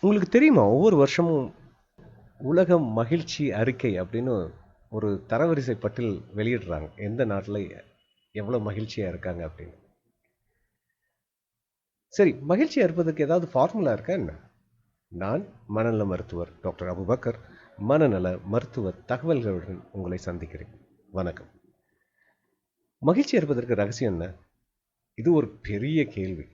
உங்களுக்கு தெரியுமா, ஒவ்வொரு வருஷமும் உலக மகிழ்ச்சி அறிக்கை அப்படின்னு ஒரு தரவரிசை பட்டியல் வெளியிடுறாங்க. எந்த நாட்டில் எவ்வளோ மகிழ்ச்சியாக இருக்காங்க அப்படின்னு. சரி, மகிழ்ச்சியாக இருப்பதற்கு ஏதாவது ஃபார்முலா இருக்கா என்ன? நான் மனநல மருத்துவர் டாக்டர் அபுபக்கர், மனநல மருத்துவ தகவல்களுடன் உங்களை சந்திக்கிறேன். வணக்கம். மகிழ்ச்சியாக இருப்பதற்கு ரகசியம் என்ன? இது ஒரு பெரிய கேள்வி.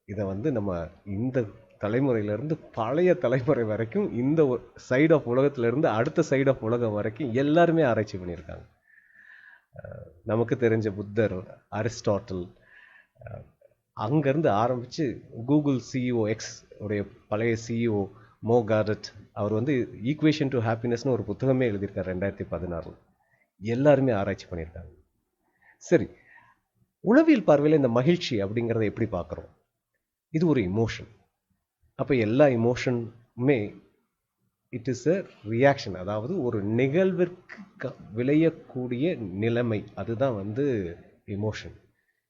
இதை நம்ம இந்த தலைமுறையிலேருந்து பழைய தலைமுறை வரைக்கும், இந்த சைடு ஆஃப் உலகத்திலேருந்து அடுத்த சைடு ஆஃப் உலகம் வரைக்கும் எல்லாருமே ஆராய்ச்சி பண்ணியிருக்காங்க. நமக்கு தெரிஞ்ச புத்தர், அரிஸ்டாட்டில், அங்கேருந்து ஆரம்பித்து கூகுள் சிஇஓ எக்ஸ் உடைய பழைய சிஇஓ மோ கார்டட், அவர் ஈக்குவேஷன் டு ஹாப்பினஸ்னு ஒரு புத்தகமே எழுதியிருக்கார் 2016. எல்லாருமே ஆராய்ச்சி பண்ணியிருக்காங்க. சரி, உளவியல் பார்வையில் இந்த மகிழ்ச்சி அப்படிங்கிறத எப்படி பார்க்குறோம்? இது ஒரு இமோஷன். அப்போ எல்லா இமோஷனுமே இட் இஸ் அ ரியாக்ஷன், அதாவது ஒரு நிகழ்விற்கு விளையக்கூடிய நிலைமை. அதுதான் இமோஷன்.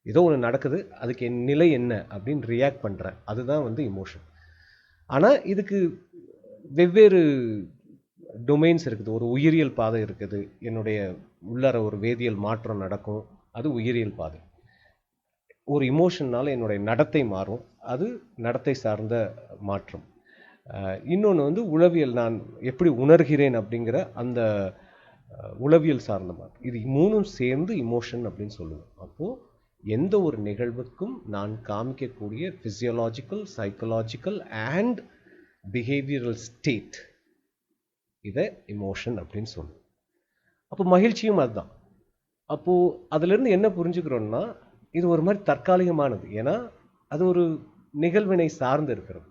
ஏதோ ஒன்று நடக்குது, அதுக்கு என் நிலை என்ன அப்படின்னு ரியாக்ட் பண்ணுறேன், அதுதான் இமோஷன். ஆனால் இதுக்கு வெவ்வேறு டொமைன்ஸ் இருக்குது. ஒரு உயிரியல் பாதை இருக்குது, என்னுடைய உள்ளார ஒரு வேதியியல் மாற்றம் நடக்கும், அது உயிரியல் பாதை. ஒரு இமோஷன்னால என்னுடைய நடத்தை மாறும், அது நடத்தை சார்ந்த மாற்றம். இன்னொன்று உளவியல், நான் எப்படி உணர்கிறேன் அப்படிங்கிற அந்த உளவியல் சார்ந்த மாற்றம். இது மூணும் சேர்ந்து இமோஷன் அப்படின்னு சொல்லுவோம். அப்போது எந்த ஒரு நிகழ்வுக்கும் நான் காமிக்கக்கூடிய physiological, psychological and behavioural state, இதை இமோஷன் அப்படின்னு சொல்லுவோம். அப்போ மகிழ்ச்சியும் அதுதான். அப்போது அதிலிருந்து என்ன புரிஞ்சுக்கிறோன்னா, இது ஒரு மாதிரி தற்காலிகமானது. ஏன்னா அது ஒரு நிகழ்வினை சார்ந்து இருக்கிறது.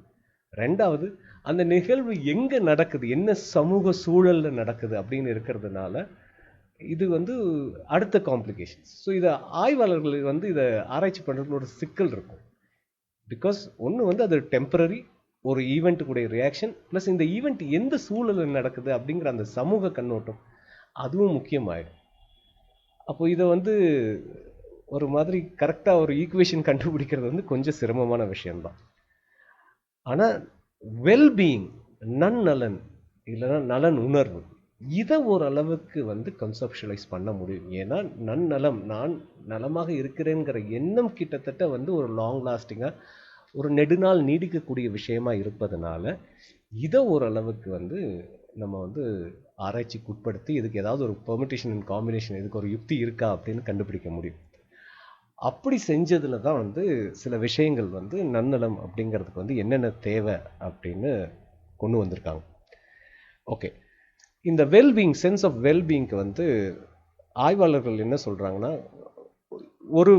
ரெண்டாவது, அந்த நிகழ்வு எங்கே நடக்குது, என்ன சமூக சூழலில் நடக்குது அப்படின்னு இருக்கிறதுனால இது அடுத்த காம்ப்ளிகேஷன்ஸ். ஸோ இதை ஆய்வாளர்கள் இதை ஆராய்ச்சி பண்ணுறதுல ஒரு சிக்கல் இருக்கும். பிகாஸ் ஒன்று அது டெம்பரரி, ஒரு ஈவெண்ட்டுக்குடைய ரியாக்ஷன், ப்ளஸ் இந்த ஈவெண்ட் எந்த சூழலில் நடக்குது அப்படிங்கிற அந்த சமூக கண்ணோட்டம் அதுவும் முக்கியமாயிடும். அப்போ இதை ஒரு மாதிரி கரெக்டாக ஒரு ஈக்குவேஷன் கண்டுபிடிக்கிறது கொஞ்சம் சிரமமான விஷயம்தான். ஆனால் வெல்பீயிங், நன்னலன் இல்லைன்னா நலன் உணர்வு, இதை ஓரளவுக்கு கன்செப்ஷுவலைஸ் பண்ண முடியும். ஏன்னா நன்னலம், நான் நலமாக இருக்கிறேங்கிற எண்ணம் கிட்டத்தட்ட ஒரு லாங் லாஸ்டிங்காக, ஒரு நெடுநாள் நீடிக்கக்கூடிய விஷயமா இருப்பதனால இதை ஓரளவுக்கு நம்ம ஆராய்ச்சிக்கு உட்படுத்தி இதுக்கு ஏதாவது ஒரு பெர்மிட்டேஷன் அண்ட் காம்பினேஷன், இதுக்கு ஒரு யுக்தி இருக்கா அப்படின்னு கண்டுபிடிக்க முடியும். அப்படி செஞ்சதுல தான் சில விஷயங்கள் நன்னலம் அப்படிங்கிறதுக்கு என்னென்ன தேவை அப்படின்னு கொண்டு வந்திருக்காங்க. ஓகே, இந்த வெல்பீயிங், சென்ஸ் ஆஃப் வெல்பீயிங்க்கு ஆய்வாளர்கள் என்ன சொல்கிறாங்கன்னா, ஒரு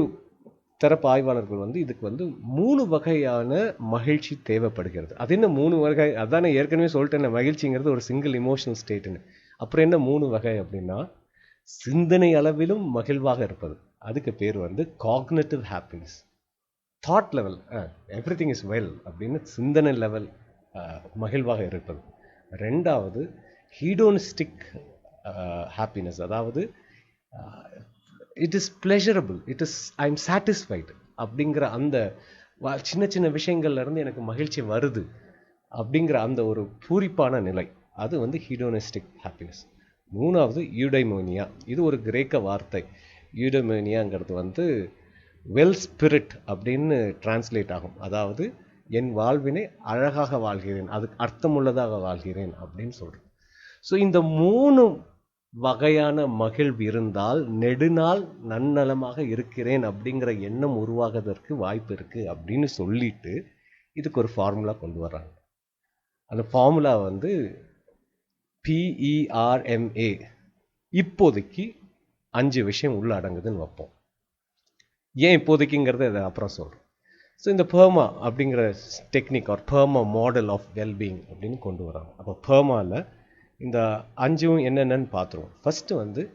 தரப்பு ஆய்வாளர்கள் இதுக்கு 3 வகையான மகிழ்ச்சி தேவைப்படுகிறது. அது என்ன 3 வகை? அதானே ஏற்கனவே சொல்லிட்டேன், மகிழ்ச்சிங்கிறது ஒரு சிங்கிள் இமோஷனல் ஸ்டேட்டுன்னு. அப்புறம் என்ன 3 வகை அப்படின்னா, சிந்தனை அளவிலும் மகிழ்வாக இருப்பது, அதுக்கு பேர் cognitive happiness. Thought level everything is well அப்படின்னு சிந்தனை லெவல் மகிழ்வாக இருப்பது. ரெண்டாவது ஹீடோனிஸ்டிக் ஹாப்பினஸ், அதாவது it is pleasurable, it is I am satisfied அப்படிங்கிற அந்த சின்ன சின்ன விஷயங்கள்லேருந்து எனக்கு மகிழ்ச்சி வருது அப்படிங்கிற அந்த ஒரு பூரிப்பான நிலை, அது ஹீடோனிஸ்டிக் ஹாப்பினஸ். மூணாவது யூடைமோனியா, இது ஒரு கிரேக்க வார்த்தை. யூடைமோனியாங்கிறது வெல் ஸ்பிரிட் அப்படின்னு டிரான்ஸ்லேட் ஆகும். அதாவது என் வாழ்வினை அழகாக வாழ்கிறேன், அதுக்கு அர்த்தமுள்ளதாக வாழ்கிறேன் அப்படின்னு சொல்கிறேன். ஸோ இந்த 3 வகையான மகிழ்வு இருந்தால் நெடுநாள் நன்னலமாக இருக்கிறேன் அப்படிங்கிற எண்ணம் உருவாகுவதற்கு வாய்ப்பு இருக்குது அப்படின்னு சொல்லிட்டு இதுக்கு ஒரு ஃபார்முலா கொண்டு வர்றாங்க. அந்த ஃபார்முலா PERMA. இப்போதைக்கு 5 விஷயம் உள்ள அடங்குதுன்னு வைப்போம். ஏன் இப்போதைக்குங்கிறத இதை அப்புறம் சொல்கிறேன். ஸோ இந்த பெர்மா அப்படிங்கிற technique or PERMA model of wellbeing அப்படின்னு கொண்டு வராங்க. அப்போ பெர்மாவில் இந்த 5 என்னென்னு பார்த்துருவோம். ஃபஸ்ட்டு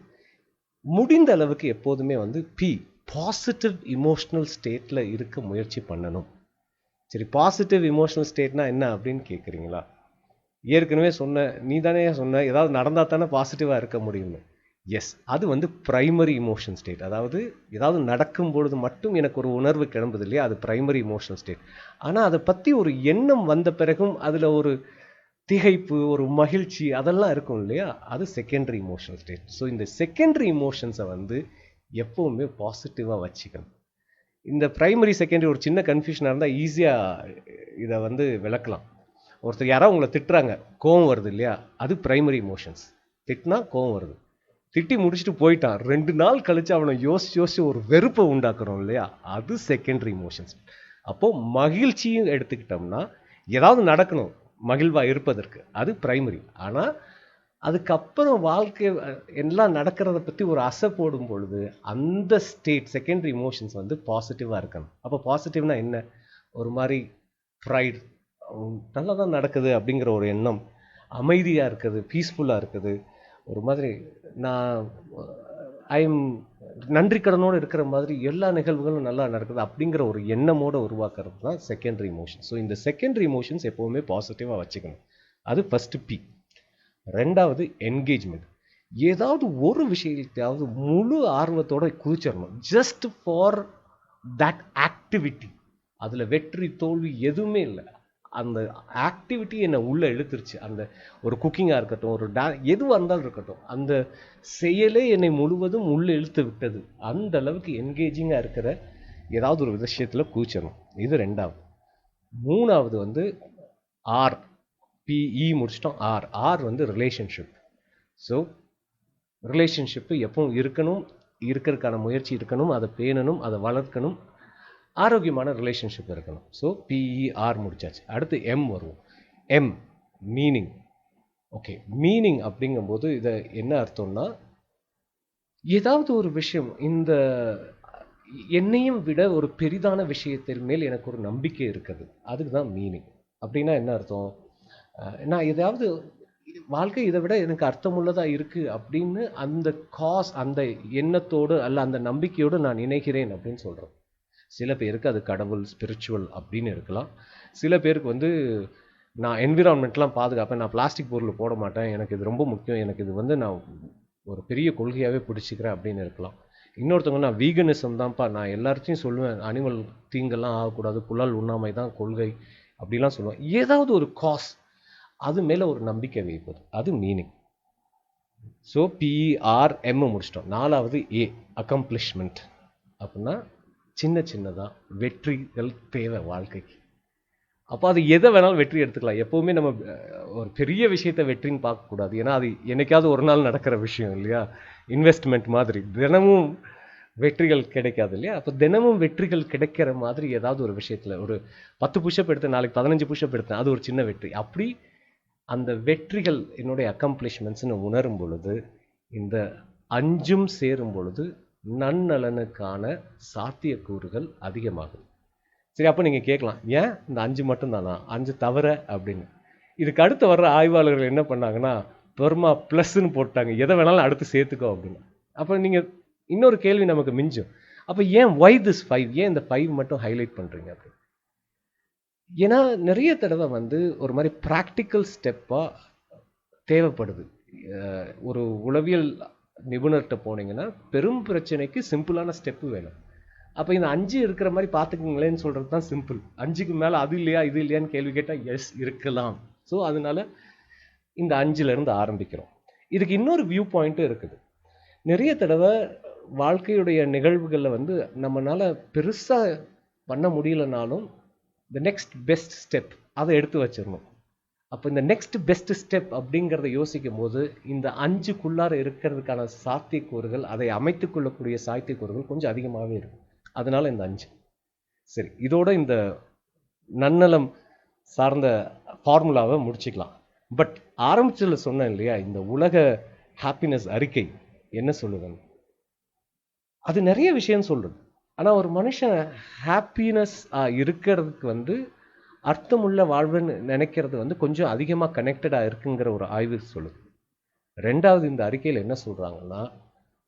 முடிந்த அளவுக்கு எப்போதுமே பாசிட்டிவ் இமோஷனல் ஸ்டேட்டில் இருக்க முயற்சி பண்ணணும். சரி, பாசிட்டிவ் இமோஷனல் ஸ்டேட்னா என்ன அப்படின்னு கேட்குறீங்களா? ஏற்கனவே சொன்ன, நீ தானே சொன்ன ஏதாவது நடந்தால் தானே பாசிட்டிவாக இருக்க முடியும்னு. எஸ், அது வந்து பிரைமரி இமோஷன் ஸ்டேட். அதாவது ஏதாவது நடக்கும் பொழுது மட்டும் எனக்கு ஒரு உணர்வு கிளம்புது இல்லையா, அது பிரைமரி இமோஷனல் ஸ்டேட். ஆனால் அதை பற்றி ஒரு எண்ணம் வந்த பிறகும் அதில் ஒரு திகைப்பு, ஒரு மகிழ்ச்சி அதெல்லாம் இருக்கும் இல்லையா, அது செகண்டரி இமோஷனல் ஸ்டேட். ஸோ இந்த செகண்டரி இமோஷன்ஸை வந்து எப்பவுமே பாசிட்டிவாக வச்சுக்கணும். இந்த பிரைமரி செகண்டரி ஒரு சின்ன கன்ஃபியூஷனாக இருந்தால் ஈஸியாக இதை வந்து விளக்கலாம். ஒருத்தர் யாராவது உங்களை திட்டுறாங்க, கோவம் வருது இல்லையா, அது பிரைமரி இமோஷன்ஸ். திட்டினா கோவம் வருது, திட்டி முடிச்சுட்டு போயிட்டான், 2 நாள் கழிச்சு அவனை யோசிச்சு ஒரு வெறுப்பை உண்டாக்குறோம் இல்லையா, அது செகண்டரி இமோஷன்ஸ். அப்போ மகிழ்ச்சியும் எடுத்துக்கிட்டோம்னா ஏதாவது நடக்கணும் மகிழ்வா இருப்பதற்கு, அது பிரைமரி. ஆனால் அதுக்கப்புறம் வாழ்க்கை எல்லாம் நடக்கிறத பற்றி ஒரு அசை போடும் பொழுது அந்த ஸ்டேட் செகண்டரி இமோஷன்ஸ் வந்து பாசிட்டிவாக இருக்கணும். அப்போ பாசிட்டிவ்னா என்ன, ஒரு மாதிரி ப்ரைட், நல்லா தான் நடக்குது அப்படிங்கிற ஒரு எண்ணம், அமைதியாக இருக்குது, பீஸ்ஃபுல்லாக இருக்குது, ஒரு மாதிரி நான் ஐஎம் நன்றி கடனோடு இருக்கிற மாதிரி எல்லா நிகழ்வுகளும் நல்லா நடக்குது அப்படிங்கிற ஒரு எண்ணமோடு உருவாக்குறது தான் செகண்டரி இமோஷன். ஸோ இந்த செகண்டரி இமோஷன்ஸ் எப்போவுமே பாசிட்டிவாக வச்சுக்கணும். அது ஃபஸ்ட்டு பி. ரெண்டாவது என்கேஜ்மெண்ட். ஏதாவது ஒரு விஷயத்தையாவது முழு ஆர்வத்தோட குதிச்சிடணும், ஜஸ்ட் ஃபார் தட் ஆக்டிவிட்டி. அதில் வெற்றி தோல்வி எதுவுமே இல்லை, அந்த ஆக்டிவிட்டி என்னை உள்ளே இழுத்துருச்சு. அந்த ஒரு குக்கிங்காக இருக்கட்டும், ஒரு எதுவாக இருந்தாலும் இருக்கட்டும், அந்த செயலே என்னை முழுவதும் உள்ளே இழுத்து விட்டது. அந்த அளவுக்கு என்கேஜிங்காக இருக்கிற ஏதாவது ஒரு விஷயத்தில் குதிச்சிடணும். இது ரெண்டாவது. மூணாவது வந்து ஆர், பிஇ முடிச்சிட்டோம். ஆர் வந்து ரிலேஷன்ஷிப். ஸோ ரிலேஷன்ஷிப்பு எப்பவும் இருக்கணும், இருக்கிறதுக்கான முயற்சி இருக்கணும், அதை பேணணும், அதை வளர்க்கணும், ஆரோக்கியமான ரிலேஷன்ஷிப் இருக்கணும். ஸோ பிஇஆர் முடிச்சாச்சு. அடுத்து எம் வருவோம். M meaning. ஓகே, மீனிங் அப்படிங்கும்போது இதை என்ன அர்த்தம்னா, ஏதாவது ஒரு விஷயம் இந்த என்னையும் விட ஒரு பெரிதான விஷயத்தின் மேல் எனக்கு ஒரு நம்பிக்கை இருக்குது, அதுக்கு தான் மீனிங். அப்படின்னா என்ன அர்த்தம், நான் ஏதாவது வாழ்க்கை இதை விட எனக்கு அர்த்தமுள்ளதாக இருக்குது அப்படின்னு அந்த காஸ், அந்த எண்ணத்தோடு அல்ல அந்த நம்பிக்கையோடு நான் இணைகிறேன் அப்படின்னு சொல்கிறேன். சில பேருக்கு அது கடவுள், ஸ்பிரிச்சுவல் அப்படின்னு இருக்கலாம். சில பேருக்கு வந்து நான் என்விரான்மெண்ட்லாம் பாதுகாப்பேன், நான் பிளாஸ்டிக் பொருள் போட மாட்டேன், எனக்கு இது ரொம்ப முக்கியம், எனக்கு இது வந்து நான் ஒரு பெரிய கொள்கையாகவே பிடிச்சிக்கிறேன் அப்படின்னு இருக்கலாம். இன்னொருத்தவங்க நான் வீகனிசம் தான்ப்பா, நான் எல்லாத்தையும் சொல்லுவேன், அனிமல் தீங்கெல்லாம் ஆகக்கூடாது, புலால் உண்ணாமை தான் கொள்கை அப்படிலாம் சொல்லுவேன். ஏதாவது ஒரு காஸ், அது மேலே ஒரு நம்பிக்கை வைப்பது, அது மீனிங். ஸோ பிஇஆர்எம் முடிச்சிட்டோம். நாலாவது ஏ, அக்கம்ப்ளிஷ்மெண்ட். அப்படின்னா சின்ன சின்னதாக வெற்றிகள் தேவை வாழ்க்கைக்கு. அப்போ அது எதை வேணாலும் வெற்றி எடுத்துக்கலாம். எப்போவுமே நம்ம ஒரு பெரிய விஷயத்தை வெற்றின்னு பார்க்கக்கூடாது, ஏன்னா அது என்னைக்காவது ஒரு நாள் நடக்கிற விஷயம் இல்லையா. இன்வெஸ்ட்மெண்ட் மாதிரி தினமும் வெற்றிகள் கிடைக்காது இல்லையா. அப்போ தினமும் வெற்றிகள் கிடைக்கிற மாதிரி ஏதாவது ஒரு விஷயத்தில் ஒரு 10 புஷ்அப் எடுத்தேன், நாளைக்கு 15 புஷ்அப் எடுத்தேன், அது ஒரு சின்ன வெற்றி. அப்படி அந்த வெற்றிகள் என்னுடைய அக்கம்ப்ளிஷ்மெண்ட்ஸ்னு உணரும் பொழுது, இந்த 5ம் சேரும் பொழுது நன்னலனுக்கான சாத்தியக்கூறுகள் அதிகமாகும். சரி, அப்போ நீங்கள் கேட்கலாம், ஏன் இந்த 5 மட்டும் தானா, 5 தவிர அப்படின்னு. இதுக்கு அடுத்து வர்ற ஆய்வாளர்கள் என்ன பண்ணாங்கன்னா பெர்மா ப்ளஸ்ன்னு போட்டாங்க, எதை வேணாலும் அடுத்து சேர்த்துக்கோ அப்படின்னு. அப்போ நீங்கள் இன்னொரு கேள்வி நமக்கு மிஞ்சும், அப்போ ஏன் ஒய் திஸ் 5, ஏன் இந்த 5 மட்டும் ஹைலைட் பண்ணுறீங்க அப்படின்னு. ஏன்னா நிறைய தடவை வந்து ஒரு மாதிரி ப்ராக்டிக்கல் ஸ்டெப்பாக தேவைப்படுது. ஒரு உளவியல் நிபுணர்கிட்ட போனீங்கன்னா பெரும் பிரச்சனைக்கு சிம்பிளான ஸ்டெப்பு வேணும். அப்போ இந்த 5 இருக்கிற மாதிரி பார்த்துக்குங்களேன்னு சொல்கிறது தான் சிம்பிள். 5க்கு மேலே அது இல்லையா இது இல்லையான்னு கேள்வி கேட்டால் எஸ் இருக்கலாம். ஸோ அதனால இந்த 5லேருந்து ஆரம்பிக்கிறோம். இதுக்கு இன்னொரு வியூ பாயிண்ட்டும் இருக்குது. நிறைய தடவை வாழ்க்கையுடைய நிகழ்வுகளில் வந்து நம்மளால் பெருசாக பண்ண முடியலனாலும் த நெக்ஸ்ட் பெஸ்ட் ஸ்டெப் அதை எடுத்து வச்சிடணும். அப்போ இந்த நெக்ஸ்ட் பெஸ்ட் ஸ்டெப் அப்படிங்கிறத யோசிக்கும் போது இந்த 5க்குள்ளார இருக்கிறதுக்கான சாத்தியக்கூறுகள், அதை அமைத்துக் கொள்ளக்கூடிய சாத்தியக்கூறுகள் கொஞ்சம் அதிகமாகவே இருக்கும். அதனால இந்த 5. சரி, இதோட இந்த நன்னலம் சார்ந்த ஃபார்முலாவை முடிச்சுக்கலாம். பட் ஆரம்பிச்சதில் சொன்னேன் இல்லையா, இந்த உலக ஹாப்பினஸ் அறிக்கை என்ன சொல்லுதுன்னு, அது நிறைய விஷயம் சொல்லுது. ஆனால் ஒரு மனுஷன் ஹாப்பினஸ் இருக்கிறதுக்கு வந்து அர்த்தமுள்ள வாழ்வுன்னு நினைக்கிறது வந்து கொஞ்சம் அதிகமாக கனெக்டடாக இருக்குங்கிற ஒரு ஆய்வு சொல்லுது. ரெண்டாவது, இந்த அறிக்கையில் என்ன சொல்கிறாங்கன்னா,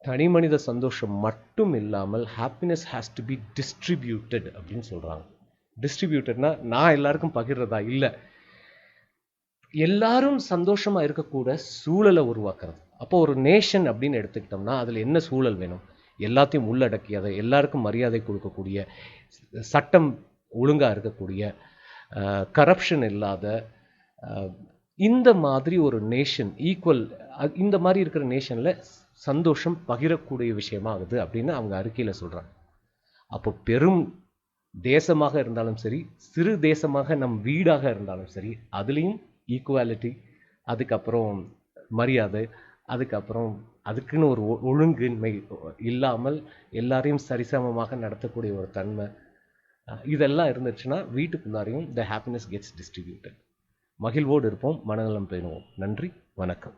தனி மனித சந்தோஷம் மட்டும் இல்லாமல் happiness has to be distributed அப்படின்னு சொல்கிறாங்க. டிஸ்ட்ரிபியூட்டட்னா நான் எல்லாருக்கும் பகிர்றதா இல்லை, எல்லாரும் சந்தோஷமாக இருக்கக்கூட சூழலை உருவாக்குறது. அப்போ ஒரு நேஷன் அப்படின்னு எடுத்துக்கிட்டோம்னா அதில் என்ன சூழல் வேணும்? எல்லாத்தையும் உள்ளடக்கி அதை எல்லாருக்கும் மரியாதை கொடுக்கக்கூடிய, சட்டம் ஒழுங்காக இருக்கக்கூடிய, கரப்ஷன் இல்லாத, இந்த மாதிரி ஒரு நேஷன் ஈக்குவல், இந்த மாதிரி இருக்கிற நேஷனில் சந்தோஷம் பகிரக்கூடிய விஷயமா ஆகுது அப்படின்னு அவங்க அறிக்கையில் சொல்கிறாங்க. அப்போ பெரும் தேசமாக இருந்தாலும் சரி, சிறு தேசமாக நம் வீடாக இருந்தாலும் சரி, அதுலேயும் ஈக்குவாலிட்டி, அதுக்கப்புறம் மரியாதை, அதுக்கப்புறம் அதுக்குன்னு ஒரு ஒழுங்கின்மை இல்லாமல் எல்லாரையும் சரிசமமாக நடத்தக்கூடிய ஒரு தன்மை, இதெல்லாம் இருந்துச்சுன்னா வீட்டுக்குள்ளாரையும் த ஹாப்பினஸ் கெட்ஸ் டிஸ்ட்ரிபியூட்டட். மகிழ்வோடு இருப்போம், மனநலம் பேணுவோம். நன்றி, வணக்கம்.